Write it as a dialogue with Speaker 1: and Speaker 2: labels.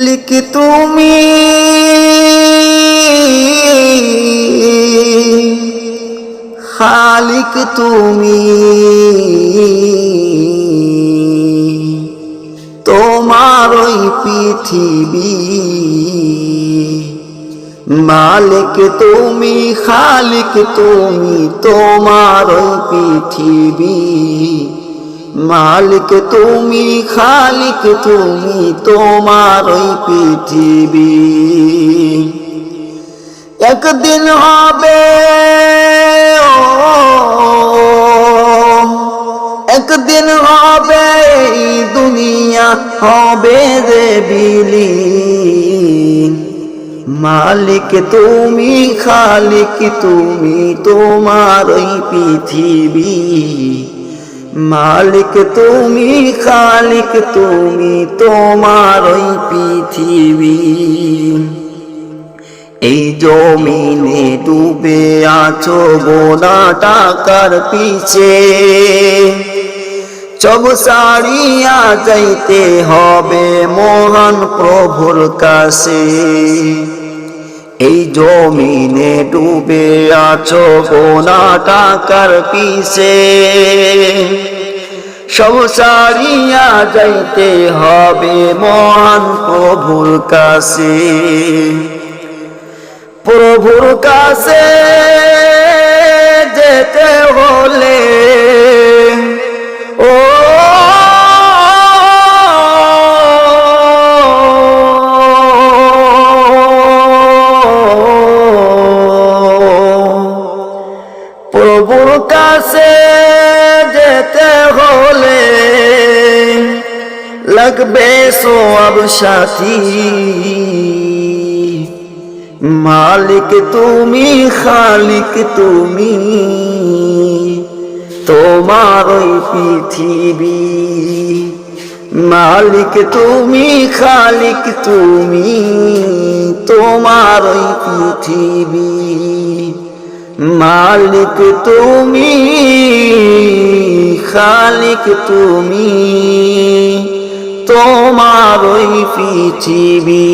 Speaker 1: Leak তুমি খালিক তুমি তোমার ওই পৃথিবী মালিক তুমি খালিক তুমি তোমার ওই পৃথিবী মালিক তুমি খালিক তুমি তোমার ওই পৃথিবী একদিন হবে একদিন হবে এই দুনিয়া হবে যে বিলীন মালিক তুমি খালিক তুমি তোমার ওই পৃথিবী মালিক তুমি খালিক তুমি তোমার ওই পৃথিবী এই জমিনে ডুবে আছো গোনা টাকার পিছে সব ছাড়িয়া যাইতে হবে মহান প্রভুর কাছে এই জমিনে ডুবে আছো গোনা টাকার পিছে সব ছাড়িয়া যাইতে হবে মহান প্রভুর কাছে প্রভুর কাছে যেতে হলে ও প্রভুর কাছে যেতে হলে লাগবে সব সাথী মালিক তুমি খালিক তুমি তোমার ওই পৃথিবী মালিক তুমি খালিক তুমি তোমার ওই পৃথিবী মালিক তুমি খালিক তুমি তোমার ওই পৃথিবী।